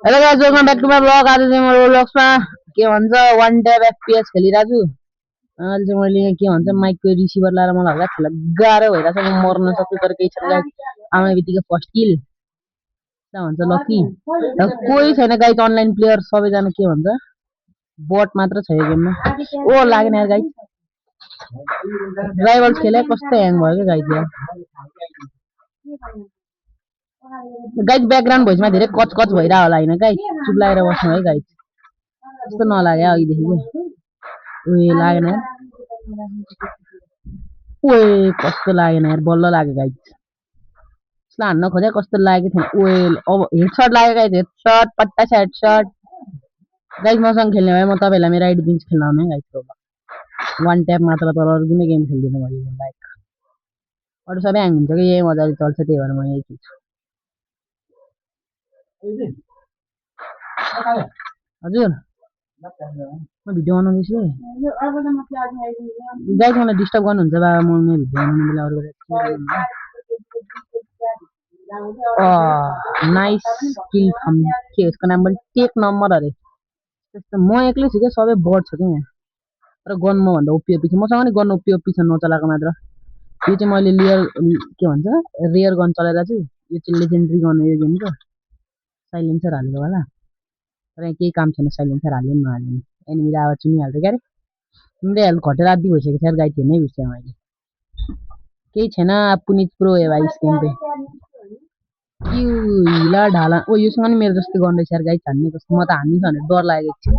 Hello guys welcome back to my vlog. आज चाहिँ म रोब्लक्समा के भन्छ वान ट्याप एफपीएस खेलिरहेको छु। अहिले चाहिँ मैले के भन्छ माइकको रिसिभर लाएर मलाई हल्का खेल्न गाह्रो भइरहेछ। म मर्न सक्छु तर केही छैन गाइस। आउने बित्तिकै फर्स्ट किल के भन्छ लकी। कोही छैन गाइस अनलाइन प्लेयर, सबैजना के भन्छ बट मात्र छ यो गेममा। ओ लागेन यार गाइस, राइभल्स खेले कस्तो ह्याङ भयो के गाइस यार। गाइस ब्याकग्राउन्ड भोइसमा धेरै कच कच भइरह होला हैन गाइस, चुप लागेर बस्नु है गाइस। त्यस्तो नलागे अघिदेखि के। ओए लागेन यार, ओए कस्तो लागेन यार, बल्ल लाग्यो गाइस। यसलाई हान्न खोजे कस्तो लागेको थिएन। ओए अब हेडसट लाग्यो गाइस, हेडसट पट्टा छ हेडसट। गाइस मसँग खेल्ने भए म तपाईँहरूलाई मेरो आइडी दिन्छु खेल्न आउने गाइस। वान ट्याप मात्र, तर अरू कुनै गेम खेल्दिनँ म यो गेम बाहेक। अरू सबै ह्याङ हुन्छ कि यही मजाले चल्छ, त्यही भएर म यही खेल्छु। हजुर म भिडियो बनाउँदैछु गाइस, मलाई डिस्टर्ब गर्नुहुन्छ बाबा, म मेरो भिडियो बनाउने बेला अरू नाइस किल थम के यसको नाम पनि टेक नम्बर अरे। त्यस्तो म एक्लै छु क्या, सबै बढ छ क्या यहाँ। तर गन मभन्दा ओपी ओपी छ, मसँग नि गन ओपी ओपी छ नचलाएको मात्र। यो चाहिँ मैले लियर के भन्छ रेयर गन चलाइरहेको छु। यो चाहिँ लेजेन्डरी गन हो यो गेमको। साइलेन्सर हालेको होला, तर यहाँ केही काम छैन, साइलेन्सर हाल्यो नि नहाल्यो नि एनिमीले आवाज सुनिहाल्छ क्या अरे। तिमीले हेल्थ घटेर आदि भइसकेको छ यार गाइड, हेर्नै बिर्सेँ मैले। केही छैन, पुनित प्रो है भाइ स्किन पे क्यु हिला ढाला। ओ योसँग नि मेरो जस्तै गर्नु रहेछ यार गाइड, हान्ने कस्तो म त हान्दिनँ भनेर डर लागेको एकछिन।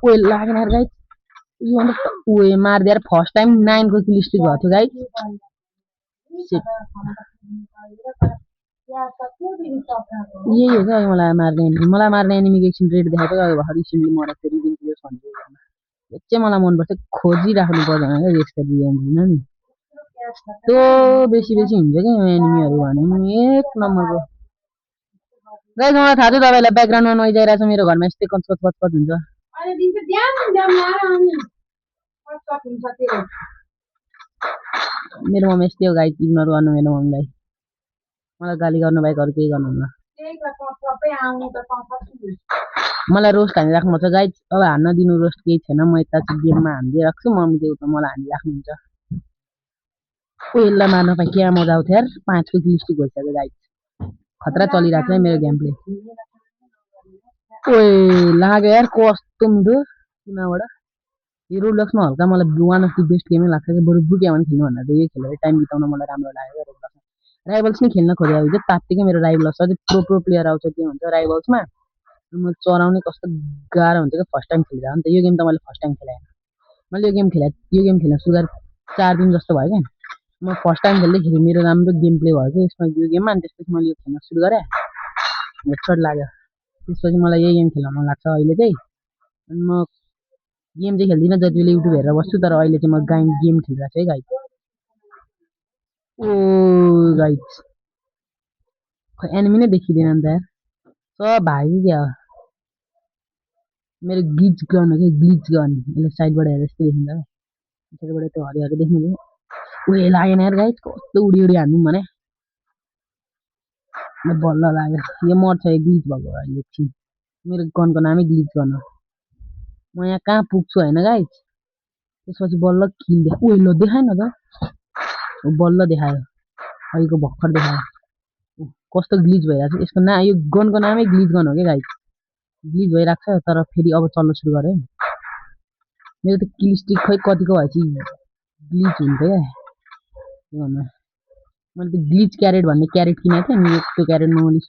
ओए लागेन यार गाइड, यो अन्त ओए मारिदियो यार। फर्स्ट टाइम 9 को किल स्ट्रिक भएको थियो गाइड। यही हो क्या मलाई मार्ने एनिमीको एकछिन रेड देखाएको थियो भर्खर रिसेन्टली मरेको थियो रिभेन्ज भन्ने। यो चाहिँ मलाई मनपर्छ, खोजिराख्नु पर्दैन क्या यस्तो रिभेन्ज होइन नि। त्यो बेसी बेसी हुन्छ क्या एनिमीहरू भने नि एक नम्बरको। गाइस मलाई थाहा छ तपाईँलाई ब्याकग्राउन्डमा नोइज आइरहेको छ, मेरो घरमा यस्तै कच कच कच कच हुन्छ। मेरो मम्मी यस्तै हो गाइस, इग्नोर गर्नु मेरो मम्मीलाई। मलाई गाली गर्नु बाहेक अरू केही गर्नुहुन्न। मलाई रोस्ट हानिराख्नु पर्छ गाइस, अब हान्न दिनु रोस्ट केही छैन। म यता चाहिँ गेममा हानिदिइराख्छु, मम्मी चाहिँ उता मलाई हानिराख्नुहुन्छ। यसलाई मार्न पाए क्या मजा आउँथ्यो यार। 5 को किल स्ट्रिक भइसक्यो गाइस, खतरा चलिरहेको छ है मेरो गेम प्ले। ओए लाग्यो यार कस्तो मिठो किनबाट। यो रोब्लक्समा हल्का मलाई वान अफ द बेस्ट गेमै लाग्छ कि, बरु बुकिया भने खेल्नु भन्दा चाहिँ यो खेलेर टाइम बिताउन मलाई राम्रो लाग्यो रोब्लक्समा। राइभल्स नै खेल्न खोजेको चाहिँ तात्तिकै मेरो राइभल्स अझै प्रो प्लेयर आउँछ के हुन्छ राइभल्समा, म चलाउने कस्तो गाह्रो हुन्छ कि फर्स्ट टाइम खेलिरहेको नि त। यो गेम त मैले फर्स्ट टाइम खेलेँ, मैले यो गेम खेल्न सुरु 4 दिन जस्तो भयो क्या। म फर्स्ट टाइम खेल्दैखेरि मेरो राम्रो गेम प्ले भयो कि यसमा यो गेममा। अनि त्यसपछि मैले यो खेल्न सुरु गरेँ, हेडसट लाग्यो। त्यसपछि मलाई यही गेम खेल्न मन लाग्छ अहिले चाहिँ। अनि म गेम चाहिँ खेल्दिनँ, जति बेला युट्युब हेरेर बस्छु, तर अहिले चाहिँ म गेम खेलिरहेको छु है गाइस। ओ गाइस खै एनिमी नै देखिँदैन नि त यार, सब भाग्यो क्या हो। मेरो ग्लिच गन हो कि, ग्लिच गन। यसले साइडबाट हेरेर यस्तो देखिन्छ क्या, पछाडिबाट त्यो हरियो देख्नु भयो। उयो लागेन यार गाइस, कस्तो उडी उडी हान्दिउँ भने बल्ल लाग्यो। यो मर्छ यो ग्लिच भएको अहिले एकछिन। मेरो गनको नामै ग्लिच गन हो। म यहाँ कहाँ पुग्छु होइन गाइस, त्यसपछि बल्ल किल देखायो। उयो ल देखाएन त, बल्ल देखायो, अहिलेको भर्खर देखायो। कस्तो ग्लिच भइरहेको छ यसको यो गनको नामै ग्लिच गन हो क्या गाइस। ग्लिच भइरहेको छ तर फेरि अब चल्न सुरु गर्यो। मेरो त किल स्ट्रिक खै कतिको भएपछि ग्लिच हुन्छ क्या के भन्नु। मैले त ग्लिच क्यारेट भन्ने क्यारेट किनेको थिएँ, अनि त्यो क्यारेटमा मैले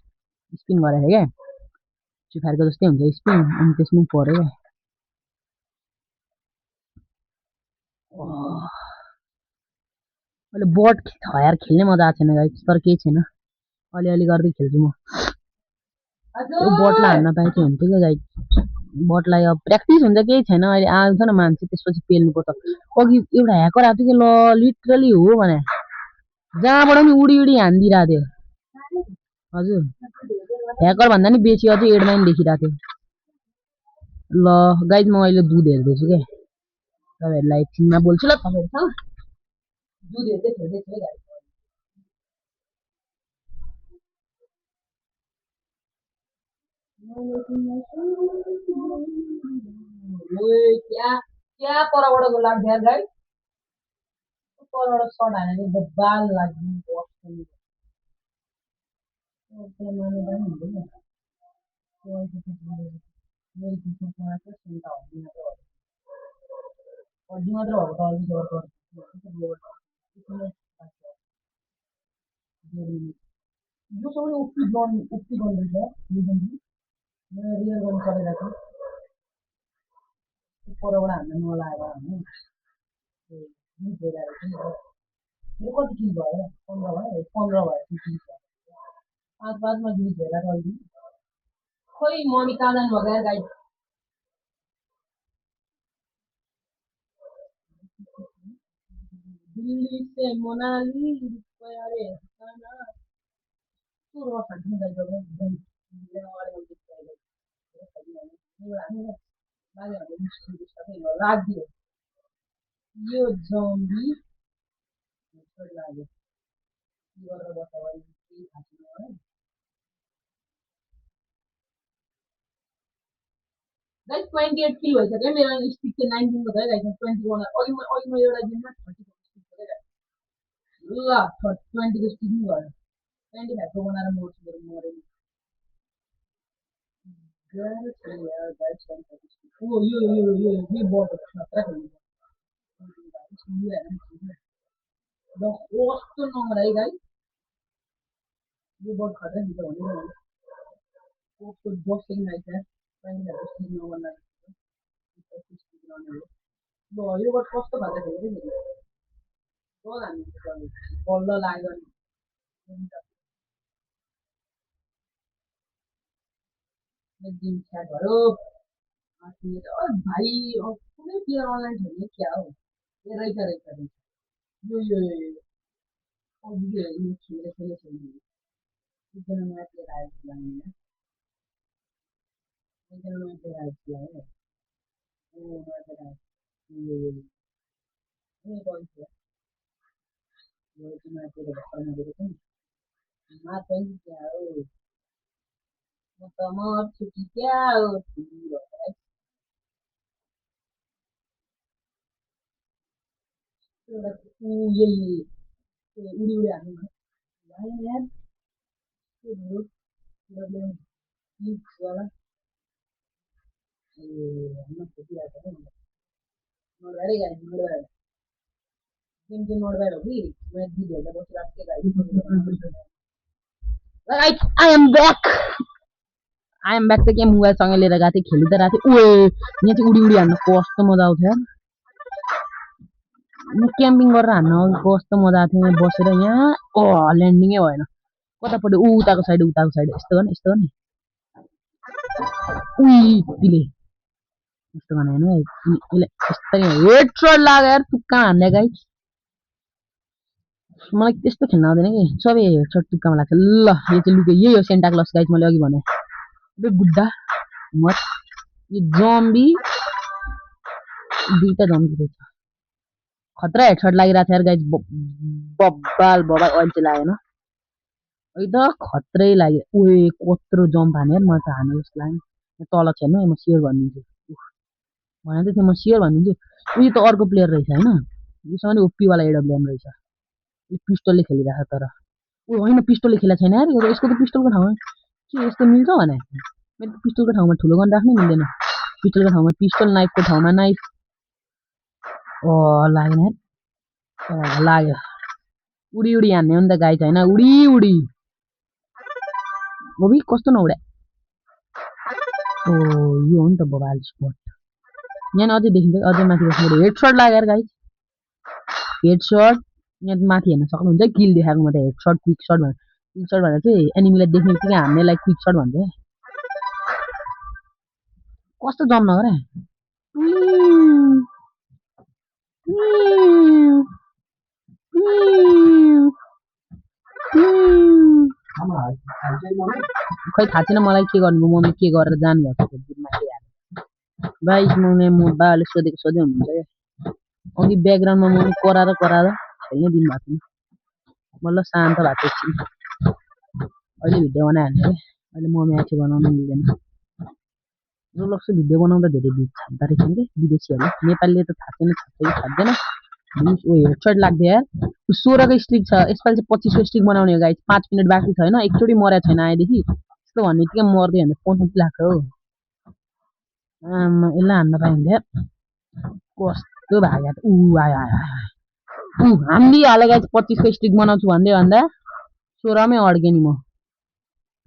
स्पिन गरेको थिएँ क्या, फ्री फायरको जस्तै हुन्छ स्पिन, अनि त्यसमै पऱ्यो क्या। अहिले बट छ यार, खेल्ने मजा आएको छैन गाइस, तर केही छैन, अलिअलि गर्दै खेल्छु म। त्यो बटलाई हान्न पाए चाहिँ हुन्थ्यो क्या गाइस। बटलाई अब प्र्याक्टिस हुन्छ, केही छैन। अहिले आउँछ न मान्छे, त्यसपछि पेल्नुपर्छ। अघि एउटा ह्याकर आएको थियो कि ल लिटरली हो भने जहाँबाट नि उडी उडी हानिदिइरहेको थियो। हजुर ह्याकर भन्दा नि बेसी अझै एडमाइन देखिरहेको थियो। ल गाइस म अहिले दुध हेर्दैछु क्या, तपाईँहरूलाई एकछिनमा बोल्छु ल तपाईँहरूसँग। दुध हेर्दै खेल्दैछु है गाइस। ओए क्या क्या परबाट लाग्छ यार गाइस परबाट सर्ट हानेको बब्बाल लाग्यो बस्नु त्यो माने पनि हुँदैन मेरो किस्मतमा चाहिँ सुन्ता हड्डी मात्र हो त अलिक यो सबैले उक्ति गर्दैछ मैले रियल गर्नु सकेको छु परबाट हान्न नलाएर होइन भइरहेको छ यो कति किल भयो 15 भयो 15 भयो पाँच पाँचमा ग्लिच भइरहेको अहिले खोइ मम्मी कहाँ जानुभएको यार गाइड दिल्ली से मोनाली अरे टुरमा खान्छ राखिदियो यो जम्बी लाग्यो गरेर बस्दा भयो केही थाहा छैन गाइस 28 किल भइसक्यो मेरो स्पिड चाहिँ 19 को भयो गाइस 21 अघि म एउटा गेममा 30 को स्पिड भयो ल 20 को स्पिड भयो 25 को बनाएर मर्छु मरे गाइस यार गाइस ओ यो बट खतरा खेल्नु ल कस्तो नम्बर है गाइस यो बट खतरा खेल्छ भनेर कस्तो 10 सेकेन्ड आइछ 25 को स्पिड नम्बर ल यो बट कस्तो खतरा खेल्छ ल हामी बल्ल लाग्यो दिन स्टार्ट भयो भाइ कुनै प्लेयर अनलाइन खेल्ने क्या हो ए रहेछ यो खेलेको एकजना नयाँ प्लेयर आएको थियो एकजना नयाँ प्लेयर आएको थियो ओ नयाँ प्लेयर आएको यो गल्छ यो चाहिँ नयाँ प्लेयर भर्खर नगरेको नि मात्र नि क्या हो म त मर्छु कि क्या हो एउटा यही उडी उडी हान्नु भाइ यार के भयो वाला ए हम खोजिरहेको छ नोडबाडै गाडी नोडबाड गेम चाहिँ नोडबाड हो कि म्याच दिदीहरूलाई बसिरहेको थिएँ गाडी राइट आई एम ब्याक चाहिँ के मोबाइलसँग लिएर गएको थिएँ खेलि त रहेको थिएँ ओए यहाँ चाहिँ उडी उडी हान्न कस्तो मजा आउँछ यार म क्याम्पिङ गरेर हान्न कस्तो मजा आएको थियो बसेर यहाँ ल्यान्डिङै भएन कतापट्टि उताको साइड यस्तो गर्ने उही पिले यस्तो गर्ने होइन यसले यस्तै हेड सट लाग्यो यार तुक्का हान्ने गाई मलाई त्यस्तो खेल्न आउँदैन कि सबै हेड सट तुक्कामा लाग्छ ल यो चाहिँ लुके यही हो सेन्टा क्लस गाइज मैले अघि भने बे बुढ्ढा मत यो जम्बी दुईटा जम्बी रहेछ खतरा हेड सट लागिरहेको थियो यार गाइज बब्बाल अहिले चाहिँ लागेन है त खत्रै लाग्यो ओए कत्रो जम्प हाने यार मलाई त हाने जस्तो लाग्यो तल छैन म सेयर भनिदिन्छु भने त थियो म सेयर भनिदिन्छु उयो त अर्को प्लेयर रहेछ होइन योसँग नि ओपीवाला एडब्लुएम रहेछ यो पिस्टलले खेलिरहेको तर ऊ होइन पिस्टलले खेलेको छैन यार यसको त पिस्टलको ठाउँमा के यस्तो मिल्छ भने मेरो पिस्टलको ठाउँमा ठुलो गन राख्नै मिल्दैन पिस्टलको ठाउँमा पिस्टल नाइफको ठाउँमा नाइफ लागेन यार लाग्यो उडी उडी हान्ने हो नि त गाई छैन उडी उडी ओबी कस्तो नउड्या यो हो नि त बबाल स्पोर्ट यहाँ अझै देखिन्छ अझै माथि बस्नु हेड सट लाग्यो यार गाई हेड सट यहाँ माथि हेर्न सक्नुहुन्छ किल देखाएको म त हेड सट क्विक सट भनेर चाहिँ एनिमीलाई देख्ने बित्तिकै हान्नेलाई क्विक सट भन्छ कस्तो जम नगरे खै थाहा छैन मलाई के गर्नु मम्मी के गरेर जानुभएको छ भाइ म बाबाले सोधेको सोधै हुनुहुन्छ क्या अघि ब्याकग्राउन्डमा मम्मी कराएर खेल्नै दिनु भएको छैन बल्ल शान्त भएको एकछिन अहिले भिडियो बनाइहाल्ने क्या अहिले मम्मी आएको बनाउनु मिल्दैन रोब्लक्सको भिडियो बनाउँदा धेरै भ्युज छाप्दा रहेछन् कि विदेशीहरूले नेपालीले त थाहा छैन छाप्छ कि छाप्दैन भ्युज ओ हेडसट लाग्दै यार 16को स्ट्रिक छ यसपालि चाहिँ 25को स्ट्रिक बनाउने हो गाइस 5 मिनट बाँकी छ होइन एकचोटि मरेको छैन आएदेखि यस्तो भन्ने बित्तिकै मर्दै भने 35 लाग्छ हो आमा यसलाई हान्न पाए हुन्थ्यो कस्तो भाग्य ऊ आयो आयो ऊ हाम्रै हाले गाइस 25को स्ट्रिक बनाउँछु भन्दै भन्दा 16मै अड्केँ नि म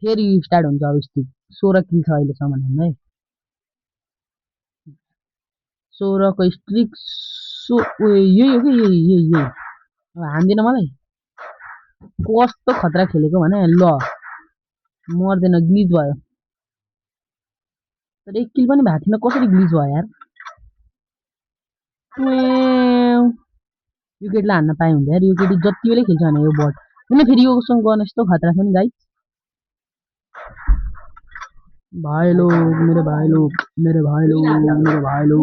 फेरि स्टार्ट हुन्छ अब स्ट्रिक 16 किल छ अहिलेसम्म है 16को स्ट्रिक यही हो कि यही अब हान्दिनँ मलाई कस्तो खतरा खेलेको भने ल मर्दैन ग्लिच भयो तर एक किल पनि भएको थिएन कसरी ग्लिच भयो यार यो केटीलाई हान्न पाए हुन्छ यार यो केटी जति बेलै खेल्छ भने यो बट किन फेरि योसँग गर्न यस्तो खतरा छ नि गाइस भाइ लोग मेरे भाइ लोग मेरे भाइ लोग मेरे भाइ लोग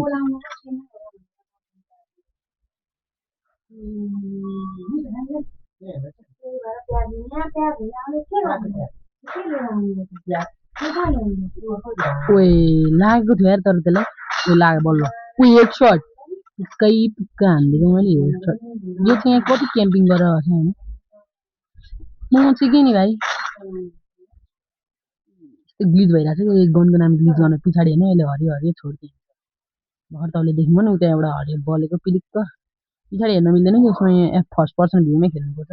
ओए लागेको थियो यार तर त्यसलाई ओ लाग्यो बल्ल ओ एक सर्ट तुक्कै तुक्का हानिदिएको मैले एक सर्ट यो चाहिँ यहाँ कति क्याम्पिङ गरेर बस्छ होइन म चाहिँ के नि भाइ यस्तो ग्लिच भइरहेको छ कि गनको नाम ग्लिच गर्न पछाडि होइन यसले हरियो हरियो छोड्थेँ भर्खर तपाईँले देख्नु नि उता एउटा हरियो बलेको पिलिक्क पछाडि हेर्न मिल्दैन कि उसमा यहाँ फर्स्ट पर्सन भ्यूमै खेल्नुपर्छ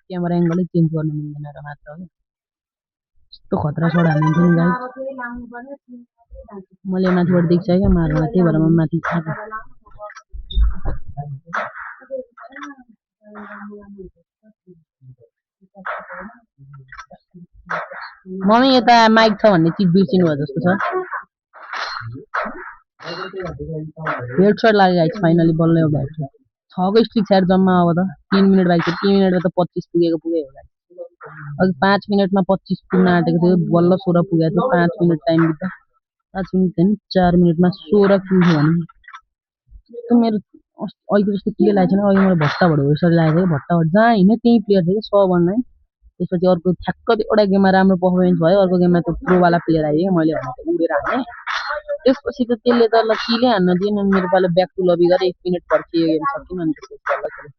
क्यामेरा एङ्गलै चेन्ज गर्न मिल्दैन र मात्र हो यस्तो खतरा सट हानिदिन्थ्यो नि गाइस मैले माथिबाट देखिसकेँ मार्न त्यही भएर म माथि आएको मम्मी यता माइक छ भन्ने चिज बिर्सिनु भयो जस्तो छ हेडसट लाग्यो गाइस फाइनली बल्ल एउटा हेडसट 6को स्ट्रिक छ यार जम्मा अब त 3 मिनट बाँकी छ 3 मिनटमा त 25 पुगेको पुगेको गाइस अघि 5 मिनटमा 25 पुग्न आँटेको थियो बल्ल 16 पुगेको थियो 5 मिनट टाइम बित्दा 5 मिनट होइन 4 मिनटमा 16 पुग्यो भने त्यो मेरो अहिले जस्तो क्लियर लागेको छैन अहिले मलाई भट्टाबाट हो यसरी लागेको थियो भट्टाबाट जहाँ हिँड्यो त्यही प्लेयर थियो कि सबभन्दा है त्यसपछि अर्को ठ्याक्क एउटा गेममा राम्रो पर्फर्मेन्स भयो अर्को गेममा त्यो प्रोवाला प्लेयर आयो कि मैले भने उडेर हान्ने त्यसपछि त त्यसले त ल किलै हान्न दिएन मेरो पालो ब्याक टु लबी गरेँ 1 मिनट पर्खियो गेम सकिन अनि त्यसपछि बल्ल खेलेँ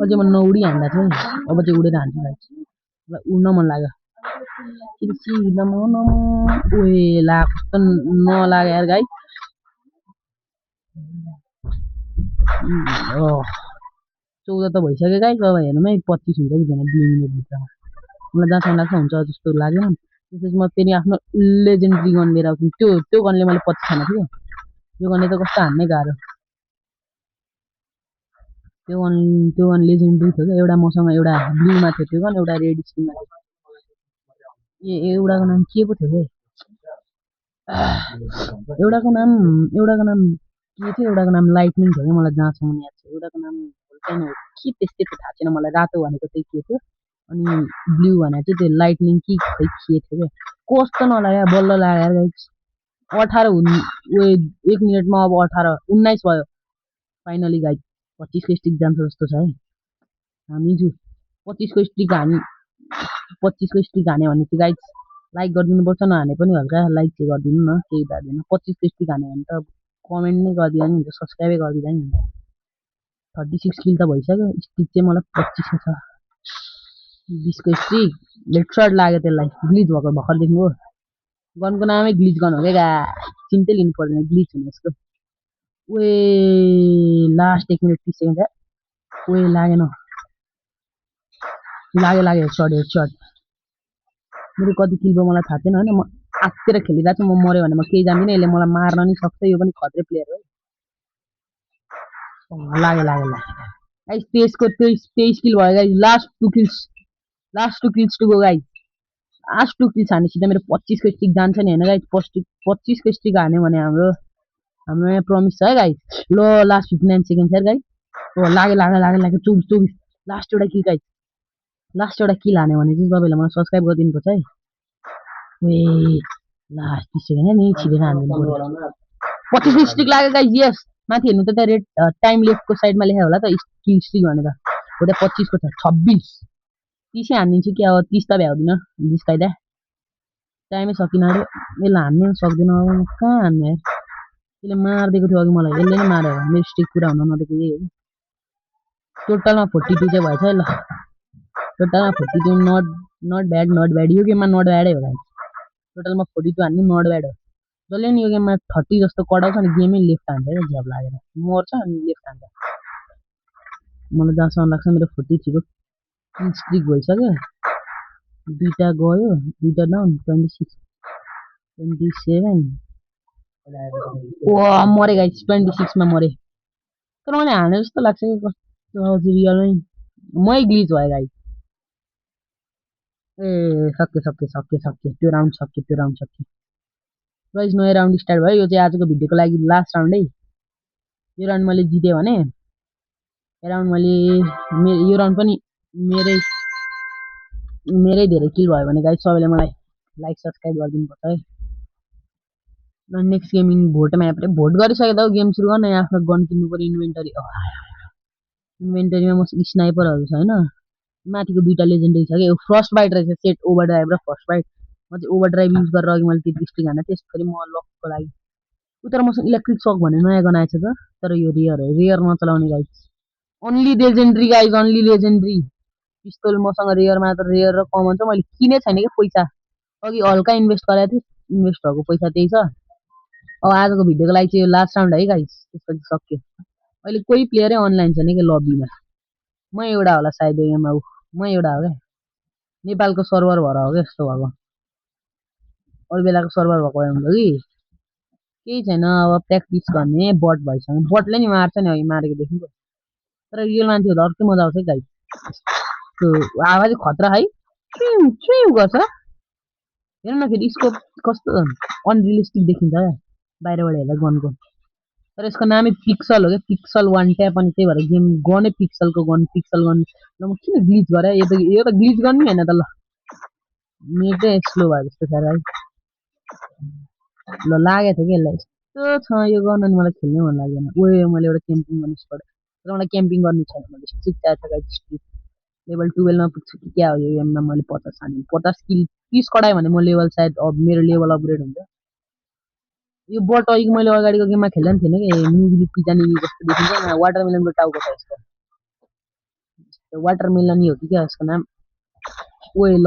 अझै म नउडी हान्दा थियो अब चाहिँ उडेर हान्छु गाइस उड्न मन लाग्यो ओए ला कस्तो नलाग्यो यार गाइस 14 त भइसक्यो गाइस अब हेर्नुमै 25 हुन्छ कि छैन 2 मिनट भित्रमा मलाई जहाँसम्म लाग्छ हुन्छ जस्तो लागेन त्यसपछि म फेरि आफ्नो लेजेन्डरी गन लिएर आउँछु त्यो गनले मैले 25 खान थियो यो गनले त कस्तो हान्नै गाह्रो त्यो गन लेजेन्डरी थियो क्या एउटा मसँग एउटा ब्लूमा थियो त्यो गन एउटा रेड स्किनमा थियो एउटाको नाम के पो थियो के एउटाको नाम के थियो एउटाको नाम लाइटनिङ थियो क्या मलाई जहाँसम्म याद छ एउटाको नाम भोल्केनो हो के त्यस्तै थियो थाहा छैन मलाई रातो भनेको चाहिँ के थियो अनि ब्लू भनेको चाहिँ त्यो लाइटनिङ कि खै के थियो क्या कस्तो नलाग्यो बल्ल लाग्यो गाइस 18 उयो 1 मिनटमा अब 18 19 भयो फाइनली गाइस 25को स्ट्रिक जान्छ जस्तो छ है हामी छु 25को स्ट्रिक हाने 25को स्ट्रिक हाने भने चाहिँ गाइस लाइक गरिदिनुपर्छ नहाने पनि हल्का लाइक चाहिँ गरिदिनु न केही बाध्दैन 25को स्ट्रिक हाने भने त कमेन्ट नै गरिदिँदा नि हुन्छ सब्सक्राइबै गरिदिँदा नि हुन्छ 36 किल त भइसक्यो स्ट्रिक चाहिँ मलाई 25को छ 20को स्ट्रिक हेडसट लाग्यो त्यसलाई ग्लिच भएको भर्खर देख्नुभयो गनको नामै ग्लिच गन हो क्या चिन्तै लिनु पर्दैन ग्लिच हुने यसको ओए लास्ट 1 मिनट 30 सेकेन्ड ओए लागेन लाग्यो हेडसट मेरो कति किल भयो मलाई थाहा छैन होइन म आत्तिर खेलिरहेको छु म मऱ्यो भने म केही जान्दिनँ यसले मलाई मार्न नि सक्छ यो पनि खत्रै प्लेयर हो लाग्यो गाइस त्यसको 23 किल भयो guys last two kills to go guys last two kills हाने सिधा मेरो 25को स्ट्रिक जान्छ नि होइन गाइस 25को स्ट्रिक हान्यो भने हाम्रो यहाँ प्रमिस छ है गाइस ल लास्ट 59 सेकेन्ड यार गाइस हो लाग्यो 24 लास्ट एउटा किल गाइस लास्ट एउटा किल हान्यो भने चाहिँ तपाईँले मलाई सब्सक्राइब गरिदिनुपर्छ है ए लास्ट 30 सेकेन्ड नि छिरेर हान्दिनु पर्यो 25को स्ट्रिक लाग्यो गाइस यस माथि हेर्नु त त्यहाँ रेड टाइम लेफ्टको साइडमा लेखा होला त किल स्ट्रिक भनेर हो त्यहाँ 25को छ 26 30 हानिदिन्छु कि अब 30 त भ्याउँदिनँ 20 काइदा टाइमै सकिन अरे यसलाई हान्नै सक्दैन अब म कहाँ हान्ने यार यसले मारिदिएको थियो अघि मलाई यसले नै माऱ्यो मेरो स्टिक पुरा हुन नदिएको यही हो टोटलमा 42 चाहिँ भएछ है ल टोटलमा 42 नट ब्याड यो गेममा नट ब्याडै हो गाइस टोटलमा 42 हान्नु नट ब्याड हो जसले नि यो गेममा 30 जस्तो कडाउँछ नि गेमै लेफ्ट हान्छ क्या झ्याप लागेर मर्छ अनि लेफ्ट हान्छ मलाई जहाँसम्म लाग्छ मेरो 43 को किल स्ट्रिक भइसक्यो दुईटा गयो दुईटा डाउन 26 27 वा मरे गाइस 26 मा मरे तर मैले हाने जस्तो लाग्छ कि कस्तो रियलमै मै ग्लिच भयो गाइस ए सक्यो त्यो राउन्ड सक्यो गाइस नयाँ राउन्ड स्टार्ट भयो यो चाहिँ आजको भिडियोको लागि लास्ट राउन्ड है यो राउन्ड मैले जितेँ भने यो राउन्ड मैले यो राउन्ड पनि मेरै मेरै धेरै किल भयो भने गाइस सबैले मलाई लाइक सब्सक्राइब गरिदिनुपर्छ है नेक्स्ट गेमिङ भोट म्याप रे भोट गरिसके त गेम सुरु गर्न आफ्नो गन किन्नु पर्यो इन्भेन्टरीमा मसँग स्नाइपरहरू छ होइन माथिको दुईटा लेजेन्डरी छ कि फर्स्ट बाइट रहेछ सेट ओभर ड्राइभ र फर्स्ट बाइट म चाहिँ ओभर ड्राइभ युज गरेर अघि मैले त्यो डिस्ट्रिक्ट हाने त्यसपछि म लकको लागि उता मसँग इलेक्ट्रिक सक भन्ने नयाँ गन आएछ त तर यो रियर हो रियर नचलाउने guys only legendary guys only legendary pistol मसँग रियरमा त रियर र कमन छ मैले किने छैन कि पैसा अघि हल्का इन्भेस्ट गरेको थिएँ इन्भेस्ट भएको पैसा त्यही छ अब आजको भिडियोको लागि चाहिँ यो लास्ट राउन्ड है गाइस त्यसपछि सक्यो अहिले कोही प्लेयरै अनलाइन छैन कि लबीमा म एउटा होला सायद यो गेममा म एउटा हो क्या नेपालको सर्भर भएर हो क्या यस्तो भएको अरू बेलाको सर्भर भएको भए हुन्छ कि केही छैन अब प्र्याक्टिस गर्ने बट भइसक्यो बटले नि मार्छ नि अघि मारेको देखिन्छ तर रियल मान्छे हुँदा अर्कै मजा आउँछ है गाइस त्यो हावा चाहिँ खतरा है चुइम चुइम गर्छ हेर्नु न फेरि स्कोप कस्तो अनरियलिस्टिक देखिन्छ क्या बाहिरबाट हेर्दा गनको तर यसको नामै पिक्सल हो क्या पिक्सल वान ट्याप अनि त्यही भएर game Ganai पिक्सलको gun pixel gun ल म किन ग्लिच गरेँ यो त ग्लिच गर्नु होइन त ल नेटै स्लो भयो जस्तो छ है ल लागेको थियो कि यसलाई यस्तो छ यो गन अनि मलाई खेल्नै मन लाग्दैन ओए मैले एउटा क्याम्पिङ गर्नु स्पट तर मलाई क्याम्पिङ गर्नु छैन मैले स्ट्रिक चाहिएको छ गाइस स्ट्रिक लेभल 12 मा पुग्छु कि क्या हो यो गेममा मैले 50 हाने 50 किल 30 कडाएँ भने म लेभल सायद अब मेरो लेभल अपग्रेड हुन्छ यो बट अघि मैले अगाडिको गेममा खेल्दा नि थिएन कि मुभी पिजानी जस्तो देखिन्छ वाटरमेलनको टाउको छ यसको वाटरमेलन हो कि क्या यसको नाम ओए ल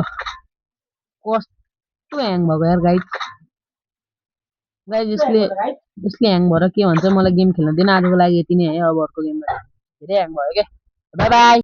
कस्तो ह्याङ भएको यार गाइस गाइस यसले ह्याङ भएर के भन्छ मलाई गेम खेल्न दिन आजको लागि यति नै है अब अर्को गेममा धेरै ह्याङ भयो क्या बाई बाई